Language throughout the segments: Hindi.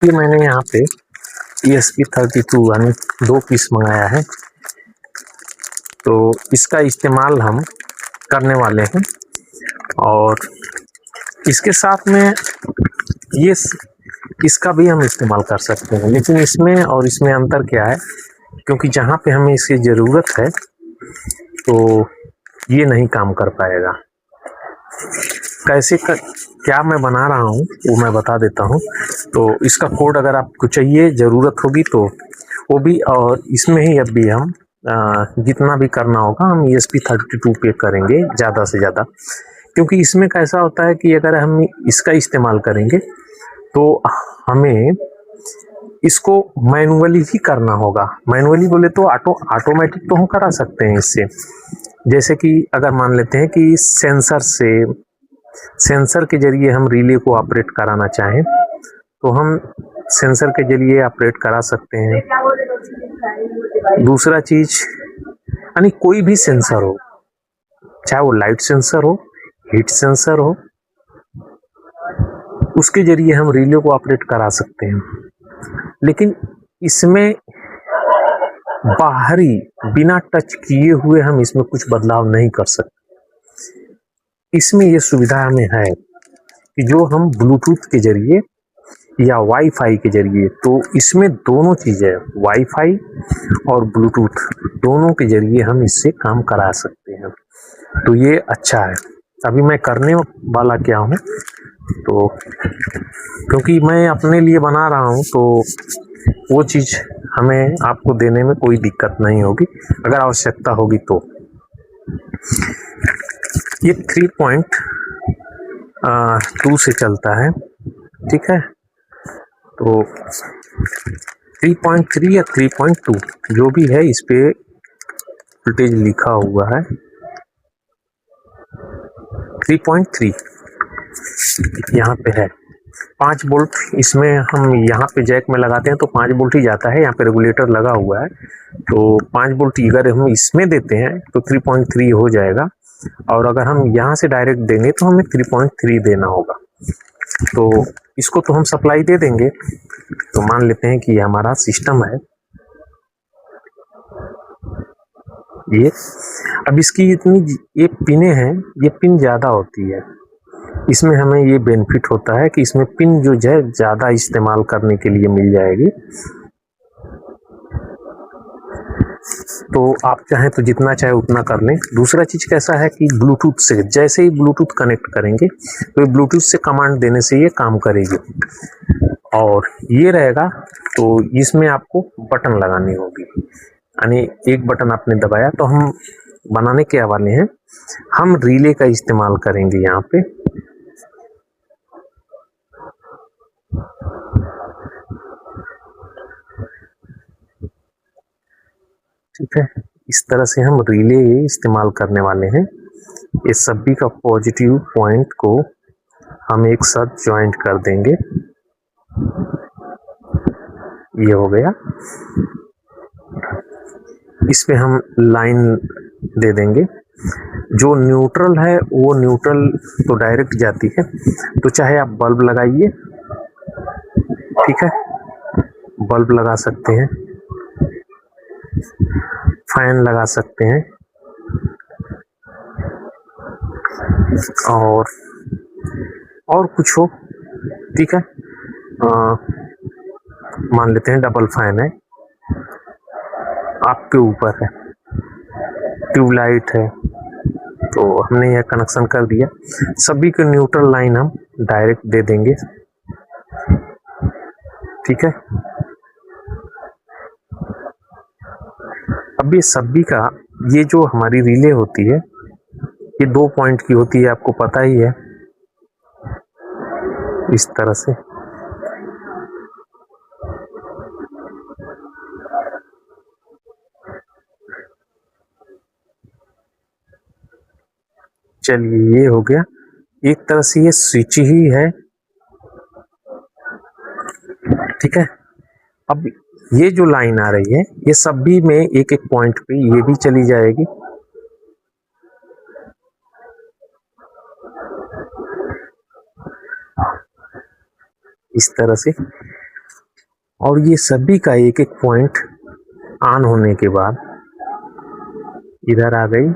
ये मैंने यहाँ पे ESP32 यानी 2 पीस मंगाया है, तो इसका इस्तेमाल हम करने वाले हैं। और इसके साथ में ये इसका भी हम इस्तेमाल कर सकते हैं, लेकिन इसमें और इसमें अंतर क्या है, क्योंकि जहाँ पे हमें इसकी ज़रूरत है तो ये नहीं काम कर पाएगा। कैसे क्या मैं बना रहा हूँ वो मैं बता देता हूँ। तो इसका कोड अगर आपको चाहिए, ज़रूरत होगी तो वो भी, और इसमें ही अब भी हम जितना भी करना होगा हम ESP32 पे करेंगे ज़्यादा से ज़्यादा, क्योंकि इसमें कैसा होता है कि अगर हम इसका इस्तेमाल करेंगे तो हमें इसको मैनुअली ही करना होगा। मैनुअली बोले तो ऑटोमेटिक तो हम करा सकते हैं इससे, जैसे कि अगर मान लेते हैं कि सेंसर के जरिए हम रिले को ऑपरेट कराना चाहें तो हम सेंसर के जरिए ऑपरेट करा सकते हैं। दूसरा चीज, यानी कोई भी सेंसर हो, चाहे वो लाइट सेंसर हो, हीट सेंसर हो, उसके जरिए हम रिले को ऑपरेट करा सकते हैं। लेकिन इसमें बाहरी बिना टच किए हुए हम इसमें कुछ बदलाव नहीं कर सकते। इसमें ये सुविधा हमें है कि जो हम ब्लूटूथ के जरिए या वाईफाई के जरिए, तो इसमें दोनों चीज़ें, वाईफाई और ब्लूटूथ दोनों के जरिए हम इससे काम करा सकते हैं। तो ये अच्छा है। अभी मैं करने वाला क्या हूँ, तो क्योंकि मैं अपने लिए बना रहा हूँ तो वो चीज़ हमें आपको देने में कोई दिक्कत नहीं होगी, अगर आवश्यकता होगी तो। ये 3.2 से चलता है, ठीक है। तो 3.3 या 3.2 जो भी है, इस पे वोल्टेज लिखा हुआ है 3.3 यहाँ पे है। 5 वोल्ट इसमें हम यहाँ पे जैक में लगाते हैं तो 5 वोल्ट ही जाता है। यहाँ पे रेगुलेटर लगा हुआ है, तो 5 वोल्ट अगर हम इसमें देते हैं तो 3.3 हो जाएगा, और अगर हम यहाँ से डायरेक्ट देंगे तो हमें 3.3 देना होगा। तो इसको तो हम सप्लाई दे देंगे। तो मान लेते हैं कि ये हमारा सिस्टम है, ये अब इसकी इतनी ये पिने हैं, ये पिन ज़्यादा होती है। इसमें हमें ये बेनिफिट होता है कि इसमें पिन जो है ज़्यादा इस्तेमाल करने के लिए मिल जाएगी। तो आप चाहें तो जितना चाहे उतना कर लें। दूसरा चीज़ कैसा है कि ब्लूटूथ से, जैसे ही ब्लूटूथ कनेक्ट करेंगे तो ब्लूटूथ से कमांड देने से ये काम करेगी। और ये रहेगा तो इसमें आपको बटन लगानी होगी, यानी एक बटन आपने दबाया तो हम बनाने के वाले हैं, हम रिले का इस्तेमाल करेंगे यहाँ पे। ठीक है, इस तरह से हम रिले इस्तेमाल करने वाले हैं। ये सभी का पॉजिटिव पॉइंट को हम एक साथ ज्वाइंट कर देंगे। ये हो गया। इस पे हम लाइन दे देंगे। जो न्यूट्रल है वो न्यूट्रल तो डायरेक्ट जाती है, तो चाहे आप बल्ब लगाइए, ठीक है, बल्ब लगा सकते हैं, फैन लगा सकते हैं, और कुछ हो, ठीक है। मान लेते हैं डबल फैन है, आपके ऊपर है, ट्यूबलाइट है, तो हमने यह कनेक्शन कर दिया। सभी को न्यूट्रल लाइन हम डायरेक्ट दे देंगे, ठीक है। अब ये सभी का, ये जो हमारी रिले होती है ये 2 पॉइंट की होती है, आपको पता ही है। इस तरह से चलिए, ये हो गया। एक तरह से ये स्विच ही है, ठीक है। अब ये जो लाइन आ रही है ये सभी में एक एक पॉइंट पे ये भी चली जाएगी, इस तरह से। और ये सभी का एक एक पॉइंट ऑन होने के बाद इधर आ गई।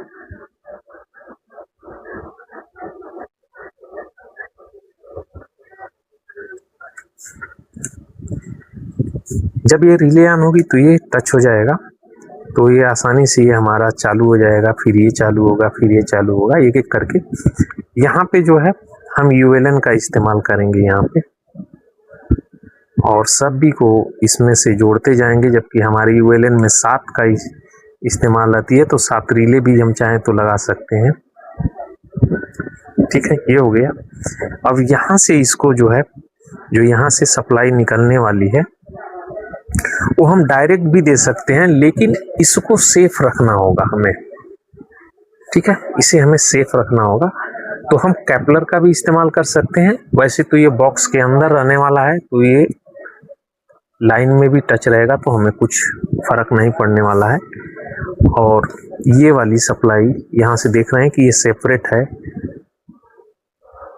जब ये रिले ऑन होगी तो ये टच हो जाएगा, तो ये आसानी से ये हमारा चालू हो जाएगा, फिर ये चालू होगा, फिर ये चालू होगा, एक एक करके। यहाँ पे जो है हम ULN का इस्तेमाल करेंगे यहाँ पे, और सभी को इसमें से जोड़ते जाएंगे, जबकि हमारे ULN में 7 का इस्तेमाल आती है, तो 7 रिले भी हम चाहें तो लगा सकते हैं। ठीक है, ये हो गया। अब यहाँ से इसको जो है, जो यहाँ से सप्लाई निकलने वाली है वो हम डायरेक्ट भी दे सकते हैं, लेकिन इसको सेफ रखना होगा हमें। ठीक है, इसे हमें सेफ रखना होगा, तो हम कैपलर का भी इस्तेमाल कर सकते हैं। वैसे तो ये बॉक्स के अंदर रहने वाला है, तो ये लाइन में भी टच रहेगा, तो हमें कुछ फर्क नहीं पड़ने वाला है। और ये वाली सप्लाई यहाँ से देख रहे हैं कि ये सेपरेट है,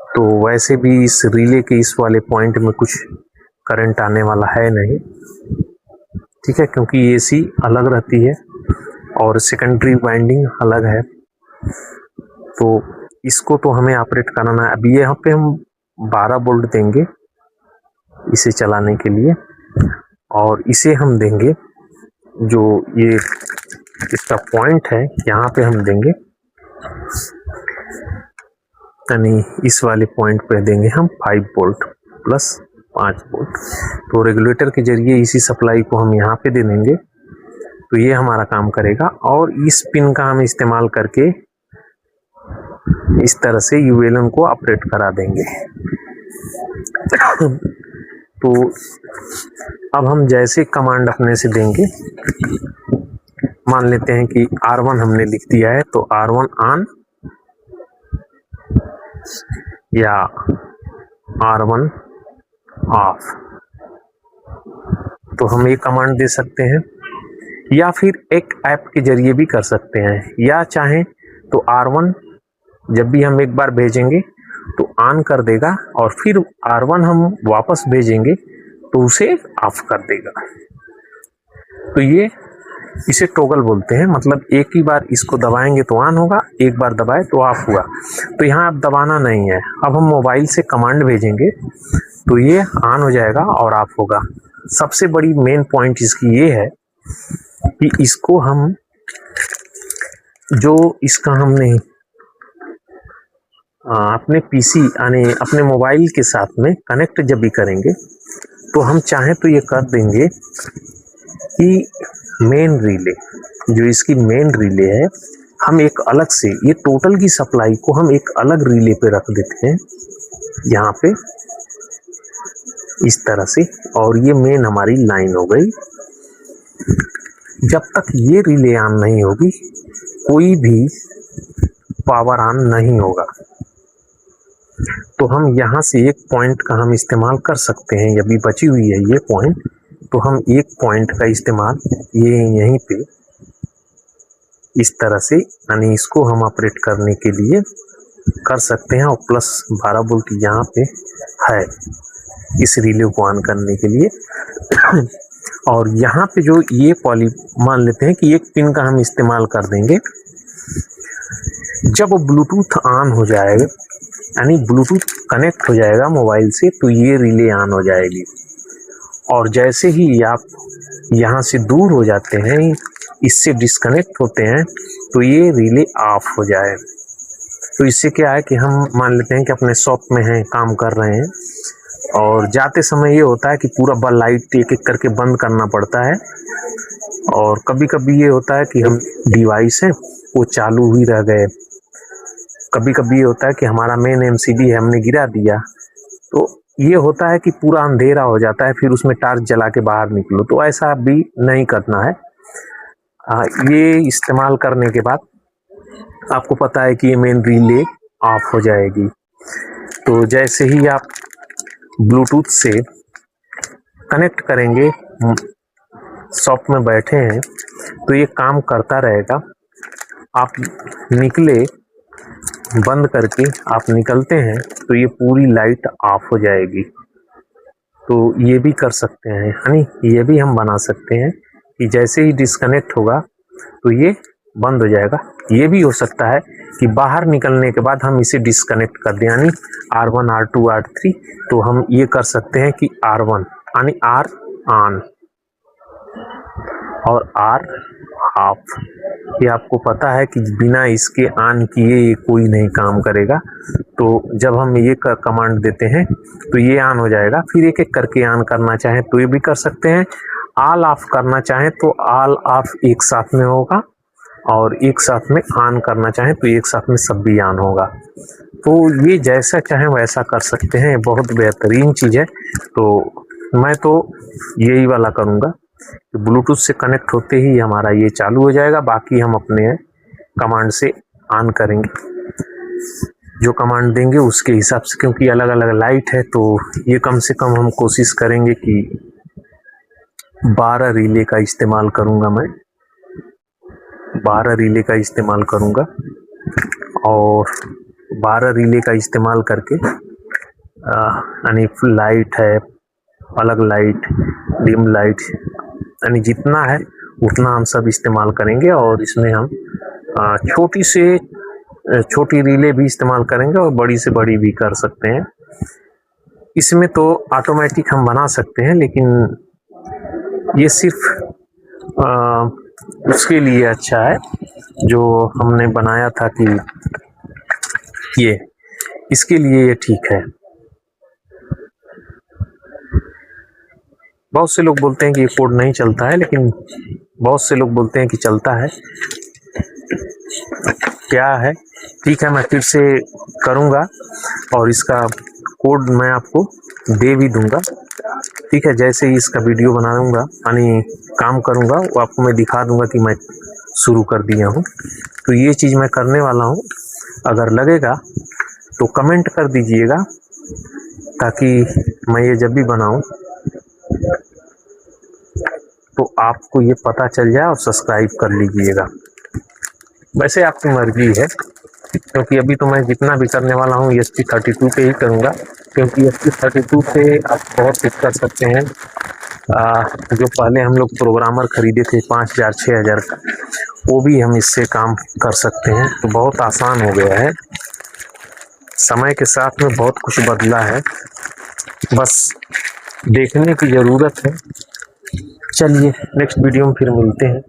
तो वैसे भी इस रिले के इस वाले पॉइंट में कुछ करंट आने वाला है नहीं। ठीक है, क्योंकि AC अलग रहती है और सेकेंडरी वाइंडिंग अलग है, तो इसको तो हमें ऑपरेट कराना है। अभी यहाँ पे हम 12 वोल्ट देंगे इसे चलाने के लिए, और इसे हम देंगे जो ये इसका पॉइंट है, यहाँ पे हम देंगे, यानी इस वाले पॉइंट पे देंगे हम 5 वोल्ट प्लस 5 वोल्ट। तो रेगुलेटर के जरिए इसी सप्लाई को हम यहाँ पे दे देंगे, तो ये हमारा काम करेगा। और इस पिन का हम इस्तेमाल करके इस तरह से ULN को ऑपरेट करा देंगे। तो अब हम जैसे कमांड अपने से देंगे, मान लेते हैं कि R1 हमने लिख दिया है, तो R1 ऑन या R1 ऑफ, तो हम ये कमांड दे सकते हैं, या फिर एक ऐप के जरिए भी कर सकते हैं, या चाहें तो R1 जब भी हम एक बार भेजेंगे तो ऑन कर देगा, और फिर R1 हम वापस भेजेंगे तो उसे ऑफ कर देगा। तो ये इसे टॉगल बोलते हैं, मतलब एक ही बार इसको दबाएंगे तो ऑन होगा, एक बार दबाए तो ऑफ हुआ। तो यहाँ अब दबाना नहीं है, अब हम मोबाइल से कमांड भेजेंगे तो ये ऑन हो जाएगा और ऑफ होगा। सबसे बड़ी मेन पॉइंट इसकी ये है कि इसको हम जो इसका हमने अपने PC यानी अपने मोबाइल के साथ में कनेक्ट जब भी करेंगे, तो हम चाहें तो ये कर देंगे कि मेन रिले, जो इसकी मेन रिले है, हम एक अलग से ये टोटल की सप्लाई को हम एक अलग रिले पे रख देते हैं यहाँ पे इस तरह से, और ये मेन हमारी लाइन हो गई। जब तक ये रिले ऑन नहीं होगी कोई भी पावर ऑन नहीं होगा। तो हम यहाँ से एक पॉइंट का हम इस्तेमाल कर सकते हैं, अभी बची हुई है ये पॉइंट, तो हम एक पॉइंट का इस्तेमाल ये यहीं पे इस तरह से, यानी इसको हम ऑपरेट करने के लिए कर सकते हैं, और प्लस 12 वोल्ट यहाँ पे है इस रिले को ऑन करने के लिए। और यहाँ पे जो ये पॉली, मान लेते हैं कि एक पिन का हम इस्तेमाल कर देंगे। जब ब्लूटूथ ऑन हो जाएगा, यानी ब्लूटूथ कनेक्ट हो जाएगा मोबाइल से, तो ये रिले ऑन हो जाएगी, और जैसे ही आप यहाँ से दूर हो जाते हैं, इससे डिस्कनेक्ट होते हैं, तो ये रिले ऑफ हो जाए। तो इससे क्या है कि हम मान लेते हैं कि अपने शॉप में हैं, काम कर रहे हैं, और जाते समय ये होता है कि पूरा बल्ब लाइट एक एक करके बंद करना पड़ता है, और कभी कभी ये होता है कि हम डिवाइस है वो चालू ही रह गए, कभी कभी ये होता है कि हमारा मेन MCB है हमने गिरा दिया, तो ये होता है कि पूरा अंधेरा हो जाता है, फिर उसमें टार्च जला के बाहर निकलो, तो ऐसा भी नहीं करना है। ये इस्तेमाल करने के बाद आपको पता है कि ये मेन रिले ऑफ हो जाएगी। तो जैसे ही आप ब्लूटूथ से कनेक्ट करेंगे, शॉप में बैठे हैं तो ये काम करता रहेगा, आप निकले बंद करके आप निकलते हैं तो ये पूरी लाइट ऑफ हो जाएगी। तो ये भी कर सकते हैं, यानी ये भी हम बना सकते हैं कि जैसे ही डिस्कनेक्ट होगा तो ये बंद हो जाएगा। ये भी हो सकता है कि बाहर निकलने के बाद हम इसे डिस्कनेक्ट कर दें, यानी R1 R2 R3। तो हम ये कर सकते हैं कि R1 यानी R ऑन और R ऑफ। ये आपको पता है कि बिना इसके ऑन किए ये कोई नहीं काम करेगा। तो जब हम ये कमांड देते हैं तो ये ऑन हो जाएगा। फिर एक एक करके ऑन करना चाहें तो ये भी कर सकते हैं। ऑल ऑफ करना चाहें तो ऑल ऑफ एक साथ में होगा, और एक साथ में ऑन करना चाहें तो एक साथ में सब भी ऑन होगा। तो ये जैसा चाहें वैसा कर सकते हैं, बहुत बेहतरीन चीज़ है। तो मैं तो यही वाला करूँगा कि ब्लूटूथ से कनेक्ट होते ही हमारा ये चालू हो जाएगा। बाकी हम अपने कमांड से ऑन करेंगे, जो कमांड देंगे उसके हिसाब से, क्योंकि अलग अलग लाइट है। तो ये कम से कम हम कोशिश करेंगे कि 12 रिले का इस्तेमाल करूँगा मैं, 12 रिले का इस्तेमाल करूँगा। और 12 रिले का इस्तेमाल करके यानी लाइट है, अलग लाइट, डिम लाइट, यानी जितना है उतना हम सब इस्तेमाल करेंगे। और इसमें हम छोटी से छोटी रिले भी इस्तेमाल करेंगे और बड़ी से बड़ी भी कर सकते हैं। इसमें तो ऑटोमेटिक हम बना सकते हैं, लेकिन ये सिर्फ उसके लिए अच्छा है जो हमने बनाया था कि ये इसके लिए ये ठीक है। बहुत से लोग बोलते हैं कि ये कोड नहीं चलता है, लेकिन बहुत से लोग बोलते हैं कि चलता है। क्या है, ठीक है, मैं फिर से करूँगा और इसका कोड मैं आपको दे भी दूंगा। ठीक है, जैसे ही इसका वीडियो बनाऊंगा यानी काम करूंगा वो आपको मैं दिखा दूंगा कि मैं शुरू कर दिया हूँ। तो ये चीज़ मैं करने वाला हूँ, अगर लगेगा तो कमेंट कर दीजिएगा ताकि मैं ये जब भी बनाऊँ तो आपको ये पता चल जाए और सब्सक्राइब कर लीजिएगा। वैसे आपकी मर्जी है, क्योंकि अभी तो मैं जितना भी करने वाला हूँ ESP32 पे ही करूँगा, क्योंकि ESP32 पे आप बहुत कुछ कर सकते हैं। जो पहले हम लोग प्रोग्रामर खरीदे थे 5000 6000 का, वो भी हम इससे काम कर सकते हैं। तो बहुत आसान हो गया है, समय के साथ में बहुत कुछ बदला है, बस देखने की ज़रूरत है। चलिए नेक्स्ट वीडियो में फिर मिलते हैं।